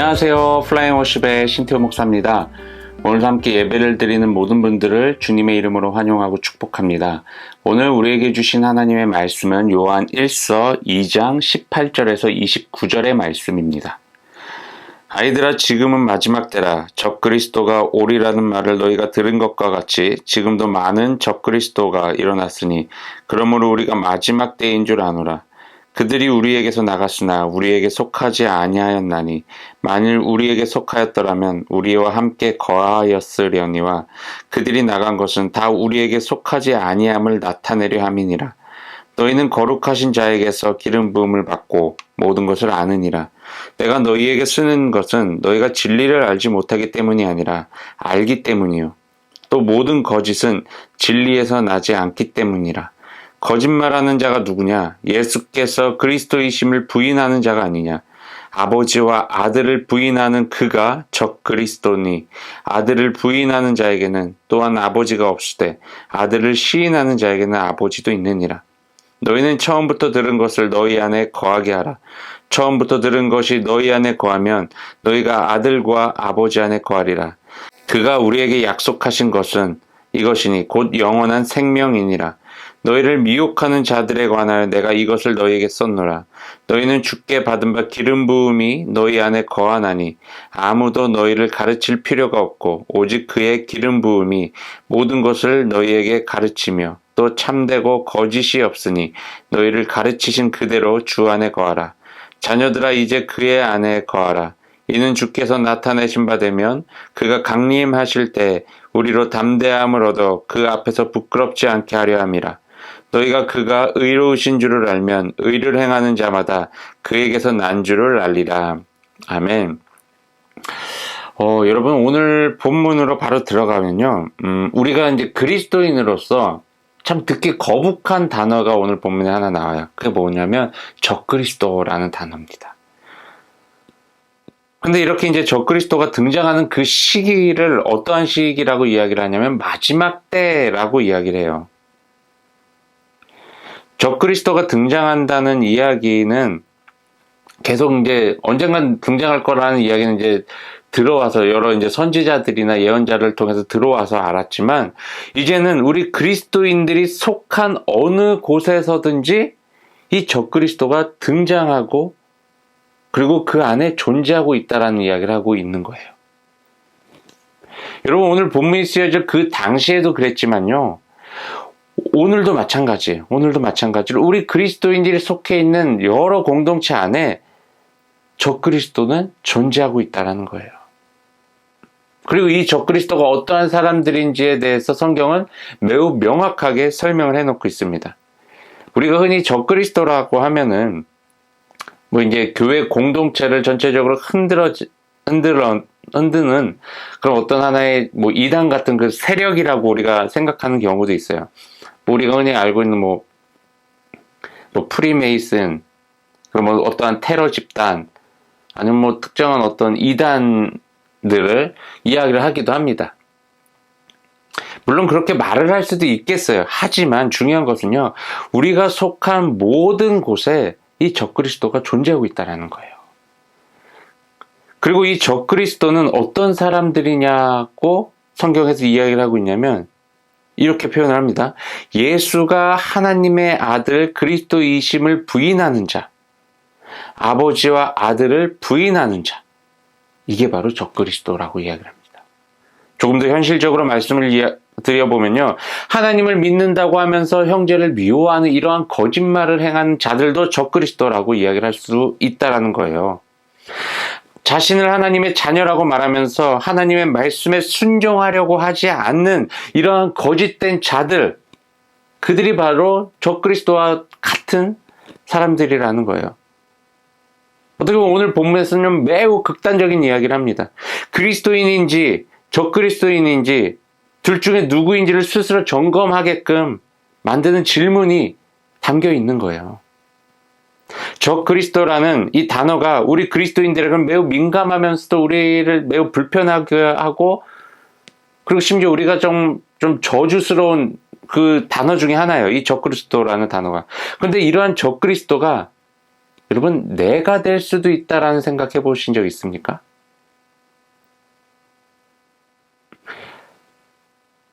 안녕하세요. 플라잉 워십의 신태호 목사입니다. 오늘 함께 예배를 드리는 모든 분들을 주님의 이름으로 환영하고 축복합니다. 오늘 우리에게 주신 하나님의 말씀은 요한 1서 2장 18절에서 29절의 말씀입니다. 아이들아, 지금은 마지막 때라. 적그리스도가 오리라는 말을 너희가 들은 것과 같이 지금도 많은 적그리스도가 일어났으니 그러므로 우리가 마지막 때인 줄 아노라. 그들이 우리에게서 나갔으나 우리에게 속하지 아니하였나니 만일 우리에게 속하였더라면 우리와 함께 거하였으려니와 그들이 나간 것은 다 우리에게 속하지 아니함을 나타내려 함이니라. 너희는 거룩하신 자에게서 기름 부음을 받고 모든 것을 아느니라. 내가 너희에게 쓰는 것은 너희가 진리를 알지 못하기 때문이 아니라 알기 때문이요. 또 모든 거짓은 진리에서 나지 않기 때문이라. 거짓말하는 자가 누구냐? 예수께서 그리스도이심을 부인하는 자가 아니냐? 아버지와 아들을 부인하는 그가 적그리스도니 아들을 부인하는 자에게는 또한 아버지가 없으되 아들을 시인하는 자에게는 아버지도 있느니라. 너희는 처음부터 들은 것을 너희 안에 거하게 하라. 처음부터 들은 것이 너희 안에 거하면 너희가 아들과 아버지 안에 거하리라. 그가 우리에게 약속하신 것은 이것이니 곧 영원한 생명이니라. 너희를 미혹하는 자들에 관하여 내가 이것을 너희에게 썼노라. 너희는 주께 받은 바 기름 부음이 너희 안에 거하나니 아무도 너희를 가르칠 필요가 없고 오직 그의 기름 부음이 모든 것을 너희에게 가르치며 또 참되고 거짓이 없으니 너희를 가르치신 그대로 주 안에 거하라. 자녀들아, 이제 그의 안에 거하라. 이는 주께서 나타내신 바 되면 그가 강림하실 때 우리로 담대함을 얻어 그 앞에서 부끄럽지 않게 하려 함이라. 너희가 그가 의로우신 줄을 알면 의를 행하는 자마다 그에게서 난 줄을 알리라. 아멘. 여러분, 오늘 본문으로 바로 들어가면요. 우리가 이제 그리스도인으로서 참 듣기 거북한 단어가 오늘 본문에 하나 나와요. 그게 뭐냐면 적그리스도라는 단어입니다. 근데 이렇게 이제 적그리스도가 등장하는 그 시기를 어떠한 시기라고 이야기를 하냐면 마지막 때라고 이야기를 해요. 적그리스도가 등장한다는 이야기는 계속 이제 언젠간 등장할 거라는 이야기는 이제 들어와서 여러 이제 선지자들이나 예언자를 통해서 들어와서 알았지만 이제는 우리 그리스도인들이 속한 어느 곳에서든지 이 적그리스도가 등장하고 그리고 그 안에 존재하고 있다라는 이야기를 하고 있는 거예요. 여러분, 오늘 본문이 쓰여져 그 당시에도 그랬지만요. 오늘도 마찬가지예요. 오늘도 마찬가지로 우리 그리스도인들이 속해 있는 여러 공동체 안에 적그리스도는 존재하고 있다는 거예요. 그리고 이 적그리스도가 어떠한 사람들인지에 대해서 성경은 매우 명확하게 설명을 해놓고 있습니다. 우리가 흔히 적그리스도라고 하면은 뭐 이제 교회 공동체를 전체적으로 흔드는 그런 어떤 하나의 뭐 이단 같은 그 세력이라고 우리가 생각하는 경우도 있어요. 우리가 흔히 알고 있는 뭐 프리메이슨, 그럼 뭐 어떠한 테러 집단, 아니면 뭐 특정한 어떤 이단들을 이야기를 하기도 합니다. 물론 그렇게 말을 할 수도 있겠어요. 하지만 중요한 것은요, 우리가 속한 모든 곳에 이 적그리스도가 존재하고 있다는 거예요. 그리고 이 적그리스도는 어떤 사람들이냐고 성경에서 이야기를 하고 있냐면 이렇게 표현을 합니다. 예수가 하나님의 아들 그리스도이심을 부인하는 자, 아버지와 아들을 부인하는 자, 이게 바로 적그리스도라고 이야기를 합니다. 조금 더 현실적으로 말씀을 드려보면요, 하나님을 믿는다고 하면서 형제를 미워하는 이러한 거짓말을 행하는 자들도 적그리스도라고 이야기를 할 수 있다는 거예요. 자신을 하나님의 자녀라고 말하면서 하나님의 말씀에 순종하려고 하지 않는 이러한 거짓된 자들, 그들이 바로 적그리스도와 같은 사람들이라는 거예요. 어떻게 보면 오늘 본문에서는 매우 극단적인 이야기를 합니다. 그리스도인인지 적그리스도인인지 둘 중에 누구인지를 스스로 점검하게끔 만드는 질문이 담겨 있는 거예요. 적그리스도라는 이 단어가 우리 그리스도인들에게는 매우 민감하면서도 우리를 매우 불편하게 하고, 그리고 심지어 우리가 좀 저주스러운 그 단어 중에 하나예요. 이 적그리스도라는 단어가. 그런데 이러한 적그리스도가 여러분 내가 될 수도 있다라는 생각해 보신 적 있습니까?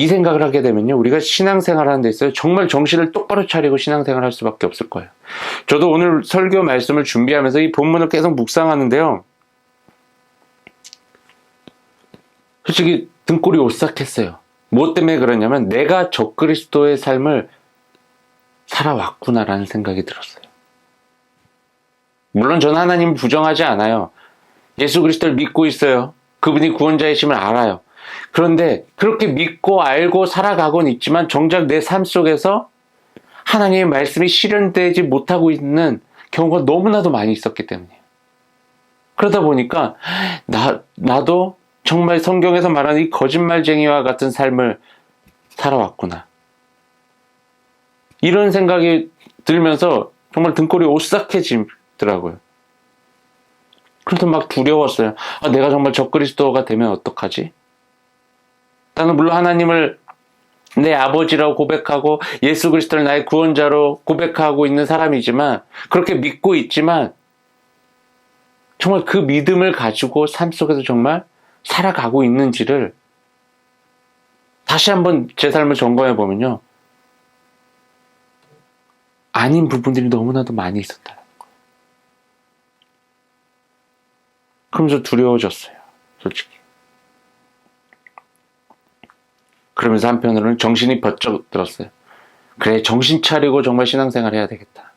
이 생각을 하게 되면요, 우리가 신앙생활 하는 데 있어서 정말 정신을 똑바로 차리고 신앙생활 할 수밖에 없을 거예요. 저도 오늘 설교 말씀을 준비하면서 이 본문을 계속 묵상하는데요, 솔직히 등골이 오싹했어요. 뭐 때문에 그러냐면 내가 적그리스도의 삶을 살아왔구나라는 생각이 들었어요. 물론 저는 하나님을 부정하지 않아요. 예수 그리스도를 믿고 있어요. 그분이 구원자이심을 알아요. 그런데 그렇게 믿고 알고 살아가고는 있지만 정작 내 삶 속에서 하나님의 말씀이 실현되지 못하고 있는 경우가 너무나도 많이 있었기 때문이에요. 그러다 보니까 나도 정말 성경에서 말하는 이 거짓말쟁이와 같은 삶을 살아왔구나, 이런 생각이 들면서 정말 등골이 오싹해지더라고요. 그래서 막 두려웠어요. 내가 정말 적그리스도가 되면 어떡하지? 나는 물론 하나님을 내 아버지라고 고백하고 예수 그리스도를 나의 구원자로 고백하고 있는 사람이지만, 그렇게 믿고 있지만 정말 그 믿음을 가지고 삶 속에서 정말 살아가고 있는지를 다시 한번 제 삶을 점검해 보면요, 아닌 부분들이 너무나도 많이 있었다는 거예요. 그러면서 두려워졌어요, 솔직히. 그러면서 한편으로는 정신이 번쩍 들었어요. 그래, 정신 차리고 정말 신앙생활 해야 되겠다.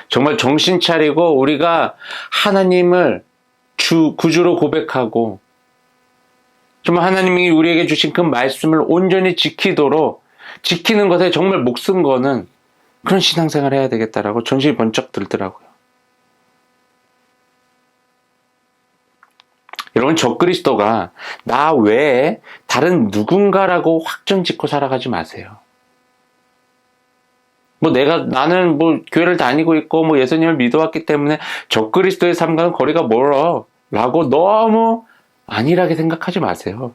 정말 정신 차리고 우리가 하나님을 구주로 고백하고 정말 하나님이 우리에게 주신 그 말씀을 온전히 지키도록, 지키는 것에 정말 목숨 거는 그런 신앙생활 해야 되겠다라고 정신이 번쩍 들더라고요. 여러분, 적그리스도가 나 외에 다른 누군가라고 확정 짓고 살아가지 마세요. 나는 교회를 다니고 있고 예수님을 믿어왔기 때문에 적그리스도의 삶과는 거리가 멀어 라고 너무 안일하게 생각하지 마세요.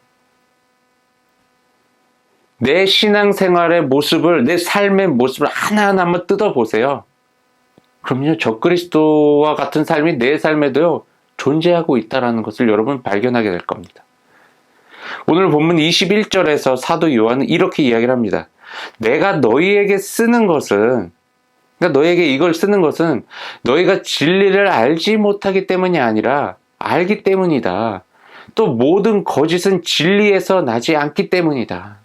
내 신앙생활의 모습을, 내 삶의 모습을 하나하나 한번 뜯어보세요. 그럼요, 적그리스도와 같은 삶이 내 삶에도요 존재하고 있다는 것을 여러분 발견하게 될 겁니다. 오늘 본문 21절에서 사도 요한은 이렇게 이야기를 합니다. 내가 너희에게 쓰는 것은, 그러니까 너희에게 이걸 쓰는 것은 너희가 진리를 알지 못하기 때문이 아니라 알기 때문이다. 또 모든 거짓은 진리에서 나지 않기 때문이다.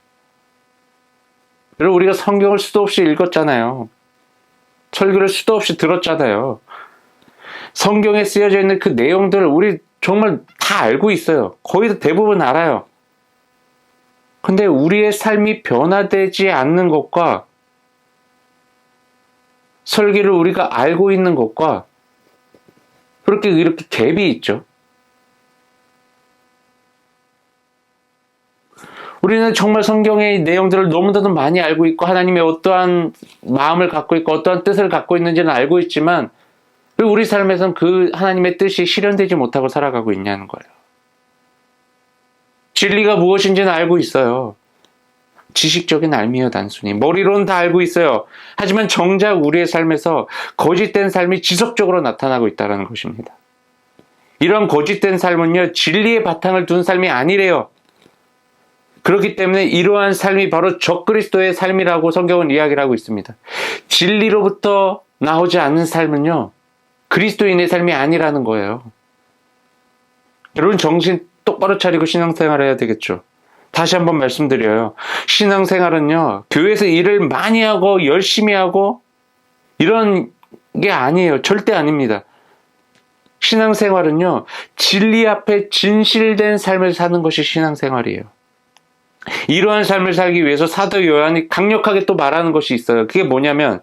여러분, 우리가 성경을 수도 없이 읽었잖아요. 설교를 수도 없이 들었잖아요. 성경에 쓰여져 있는 그 내용들을 우리 정말 다 알고 있어요. 거의 대부분 알아요. 근데 우리의 삶이 변화되지 않는 것과 설교를 우리가 알고 있는 것과 이렇게 갭이 있죠. 우리는 정말 성경의 내용들을 너무나도 많이 알고 있고 하나님의 어떠한 마음을 갖고 있고 어떠한 뜻을 갖고 있는지는 알고 있지만 왜 우리 삶에선 그 하나님의 뜻이 실현되지 못하고 살아가고 있냐는 거예요. 진리가 무엇인지는 알고 있어요. 지식적인 알미여 단순히. 머리로는 다 알고 있어요. 하지만 정작 우리의 삶에서 거짓된 삶이 지속적으로 나타나고 있다는 것입니다. 이런 거짓된 삶은요, 진리의 바탕을 둔 삶이 아니래요. 그렇기 때문에 이러한 삶이 바로 적그리스도의 삶이라고 성경은 이야기를 하고 있습니다. 진리로부터 나오지 않는 삶은요, 그리스도인의 삶이 아니라는 거예요. 여러분, 정신 똑바로 차리고 신앙생활 해야 되겠죠. 다시 한번 말씀드려요. 신앙생활은요, 교회에서 일을 많이 하고 열심히 하고 이런 게 아니에요. 절대 아닙니다. 신앙생활은요, 진리 앞에 진실된 삶을 사는 것이 신앙생활이에요. 이러한 삶을 살기 위해서 사도 요한이 강력하게 또 말하는 것이 있어요. 그게 뭐냐면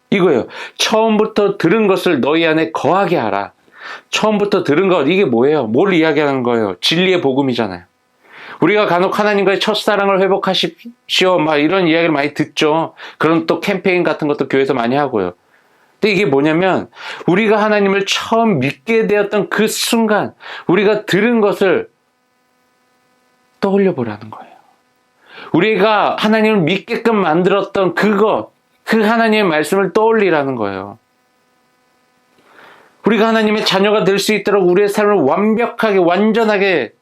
이거예요. 처음부터 들은 것을 너희 안에 거하게 하라. 처음부터 들은 것, 이게 뭐예요? 뭘 이야기하는 거예요? 진리의 복음이잖아요. 우리가 간혹 하나님과의 첫사랑을 회복하십시오, 이런 이야기를 많이 듣죠. 그런 또 캠페인 같은 것도 교회에서 많이 하고요. 근데 이게 뭐냐면 우리가 하나님을 처음 믿게 되었던 그 순간 우리가 들은 것을 떠올려 보라는 거예요. 우리가 하나님을 믿게끔 만들었던 그 하나님의 말씀을 떠올리라는 거예요. 우리가 하나님의 자녀가 될 수 있도록 우리의 삶을 완벽하게, 완전하게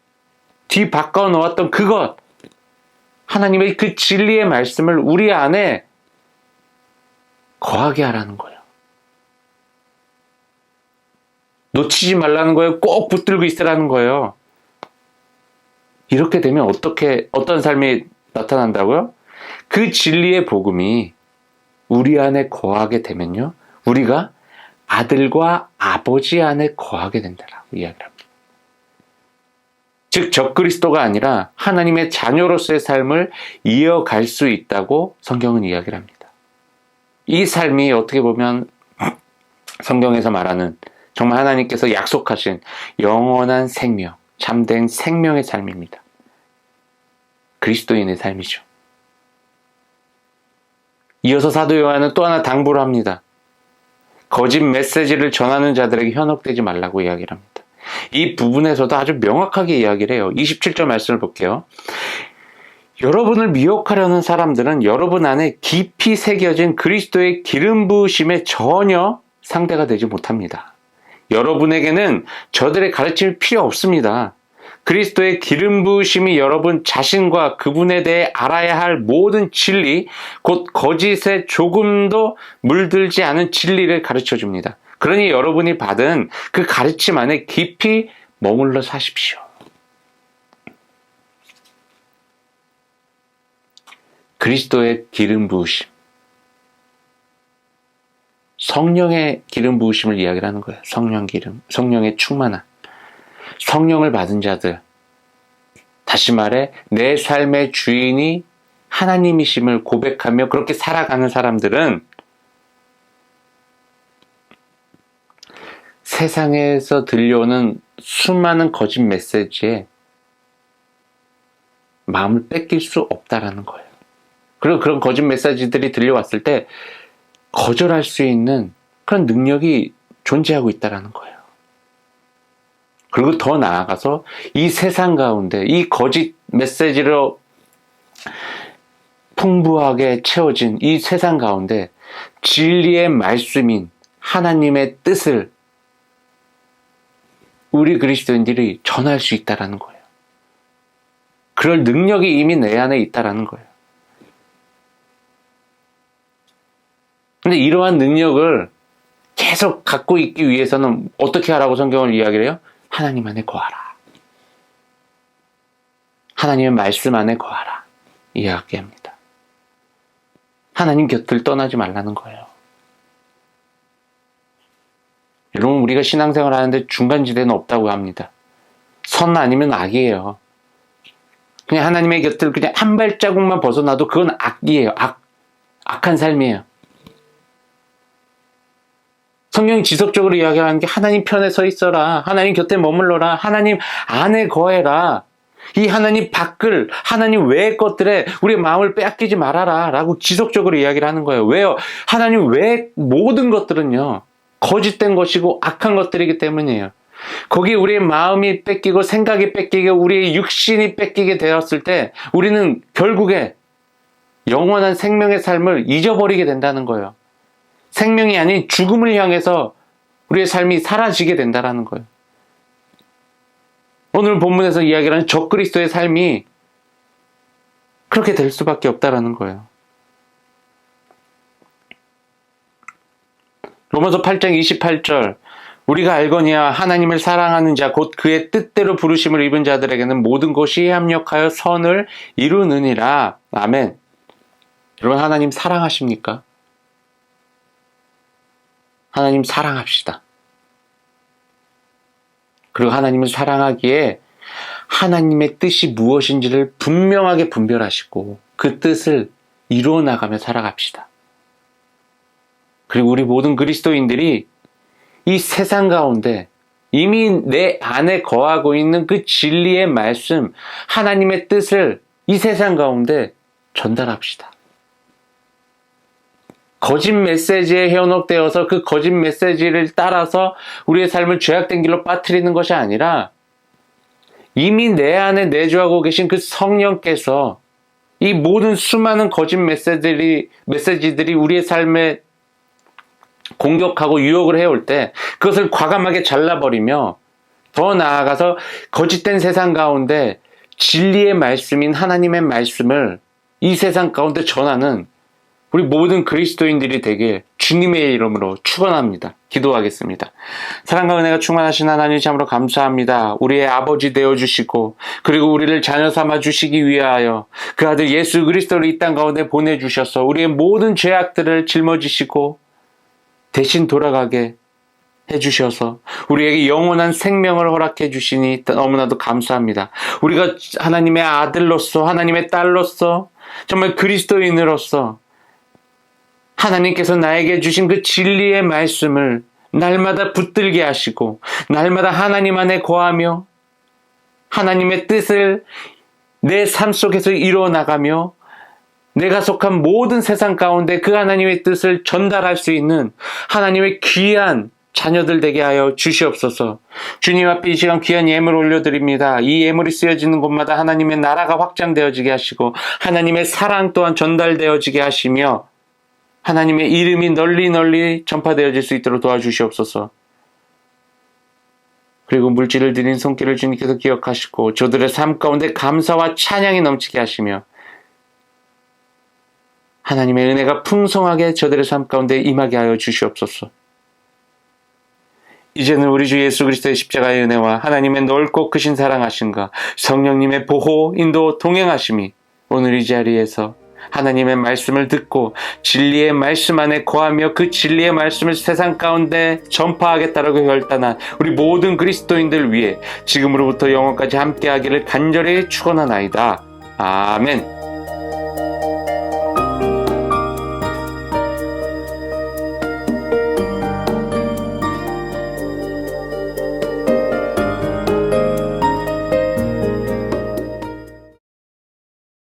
뒤바꿔 놓았던 그것, 하나님의 그 진리의 말씀을 우리 안에 거하게 하라는 거예요. 놓치지 말라는 거예요. 꼭 붙들고 있으라는 거예요. 이렇게 되면 어떤 삶이 나타난다고요? 그 진리의 복음이 우리 안에 거하게 되면요, 우리가 아들과 아버지 안에 거하게 된다라고 이야기를 합니다. 즉 적그리스도가 아니라 하나님의 자녀로서의 삶을 이어갈 수 있다고 성경은 이야기를 합니다. 이 삶이 어떻게 보면 성경에서 말하는 정말 하나님께서 약속하신 영원한 생명, 참된 생명의 삶입니다. 그리스도인의 삶이죠. 이어서 사도 요한은 또 하나 당부를 합니다. 거짓 메시지를 전하는 자들에게 현혹되지 말라고 이야기를 합니다. 이 부분에서도 아주 명확하게 이야기를 해요. 27절 말씀을 볼게요. 여러분을 미혹하려는 사람들은 여러분 안에 깊이 새겨진 그리스도의 기름 부으심에 전혀 상대가 되지 못합니다. 여러분에게는 저들의 가르침이 필요 없습니다. 그리스도의 기름 부으심이 여러분 자신과 그분에 대해 알아야 할 모든 진리, 곧 거짓에 조금도 물들지 않은 진리를 가르쳐 줍니다. 그러니 여러분이 받은 그 가르침 안에 깊이 머물러 사십시오. 그리스도의 기름 부으심, 성령의 기름 부으심을 이야기를 하는 거예요. 성령 기름, 성령의 충만함. 성령을 받은 자들, 다시 말해 내 삶의 주인이 하나님이심을 고백하며 그렇게 살아가는 사람들은 세상에서 들려오는 수많은 거짓 메시지에 마음을 뺏길 수 없다라는 거예요. 그리고 그런 거짓 메시지들이 들려왔을 때 거절할 수 있는 그런 능력이 존재하고 있다라는 거예요. 그리고 더 나아가서 이 세상 가운데 이 거짓 메시지로 풍부하게 채워진 이 세상 가운데 진리의 말씀인 하나님의 뜻을 우리 그리스도인들이 전할 수 있다라는 거예요. 그럴 능력이 이미 내 안에 있다라는 거예요. 근데 이러한 능력을 계속 갖고 있기 위해서는 어떻게 하라고 성경을 이야기를 해요? 하나님 안에 거하라. 하나님의 말씀 안에 거하라. 이야기합니다. 하나님 곁을 떠나지 말라는 거예요. 여러분, 우리가 신앙생활 하는데 중간지대는 없다고 합니다. 선 아니면 악이에요. 그냥 하나님의 곁을 그냥 한 발자국만 벗어나도 그건 악이에요. 악한 삶이에요. 성경이 지속적으로 이야기하는 게 하나님 편에 서 있어라. 하나님 곁에 머물러라. 하나님 안에 거해라. 이 하나님 밖을, 하나님 외의 것들에 우리의 마음을 빼앗기지 말아라. 라고 지속적으로 이야기를 하는 거예요. 왜요? 하나님 외의 모든 것들은요, 거짓된 것이고 악한 것들이기 때문이에요. 거기에 우리의 마음이 뺏기고 생각이 뺏기고 우리의 육신이 뺏기게 되었을 때 우리는 결국에 영원한 생명의 삶을 잊어버리게 된다는 거예요. 생명이 아닌 죽음을 향해서 우리의 삶이 사라지게 된다는 거예요. 오늘 본문에서 이야기하는 적그리스도의 삶이 그렇게 될 수밖에 없다는 거예요. 로마서 8장 28절, 우리가 알거니와 하나님을 사랑하는 자 곧 그의 뜻대로 부르심을 입은 자들에게는 모든 것이 합력하여 선을 이루느니라. 아멘. 여러분, 하나님 사랑하십니까? 하나님 사랑합시다. 그리고 하나님을 사랑하기에 하나님의 뜻이 무엇인지를 분명하게 분별하시고 그 뜻을 이루어 나가며 살아갑시다. 그리고 우리 모든 그리스도인들이 이 세상 가운데 이미 내 안에 거하고 있는 그 진리의 말씀, 하나님의 뜻을 이 세상 가운데 전달합시다. 거짓 메시지에 현혹되어서 그 거짓 메시지를 따라서 우리의 삶을 죄악된 길로 빠뜨리는 것이 아니라 이미 내 안에 내주하고 계신 그 성령께서 이 모든 수많은 거짓 메시지들이 우리의 삶에 공격하고 유혹을 해올 때 그것을 과감하게 잘라버리며 더 나아가서 거짓된 세상 가운데 진리의 말씀인 하나님의 말씀을 이 세상 가운데 전하는 우리 모든 그리스도인들이 되길 주님의 이름으로 축원합니다. 기도하겠습니다. 사랑과 은혜가 충만하신 하나님 참으로 감사합니다. 우리의 아버지 되어주시고 그리고 우리를 자녀 삼아 주시기 위하여 그 아들 예수 그리스도를 이 땅 가운데 보내주셔서 우리의 모든 죄악들을 짊어지시고 대신 돌아가게 해주셔서 우리에게 영원한 생명을 허락해 주시니 너무나도 감사합니다. 우리가 하나님의 아들로서 하나님의 딸로서 정말 그리스도인으로서 하나님께서 나에게 주신 그 진리의 말씀을 날마다 붙들게 하시고 날마다 하나님 안에 거하며 하나님의 뜻을 내 삶 속에서 이루어나가며 내가 속한 모든 세상 가운데 그 하나님의 뜻을 전달할 수 있는 하나님의 귀한 자녀들 되게 하여 주시옵소서. 주님 앞에 이 시간 귀한 예물 올려드립니다. 이 예물이 쓰여지는 곳마다 하나님의 나라가 확장되어지게 하시고 하나님의 사랑 또한 전달되어지게 하시며 하나님의 이름이 널리 전파되어질 수 있도록 도와주시옵소서. 그리고 물질을 드린 손길을 주님께서 기억하시고 저들의 삶 가운데 감사와 찬양이 넘치게 하시며 하나님의 은혜가 풍성하게 저들의 삶 가운데 임하게 하여 주시옵소서. 이제는 우리 주 예수 그리스도의 십자가의 은혜와 하나님의 넓고 크신 사랑하심과 성령님의 보호, 인도, 동행하심이 오늘 이 자리에서 하나님의 말씀을 듣고 진리의 말씀 안에 거하며 그 진리의 말씀을 세상 가운데 전파하겠다라고 결단한 우리 모든 그리스도인들 위해 지금으로부터 영원까지 함께하기를 간절히 축원하나이다. 아멘.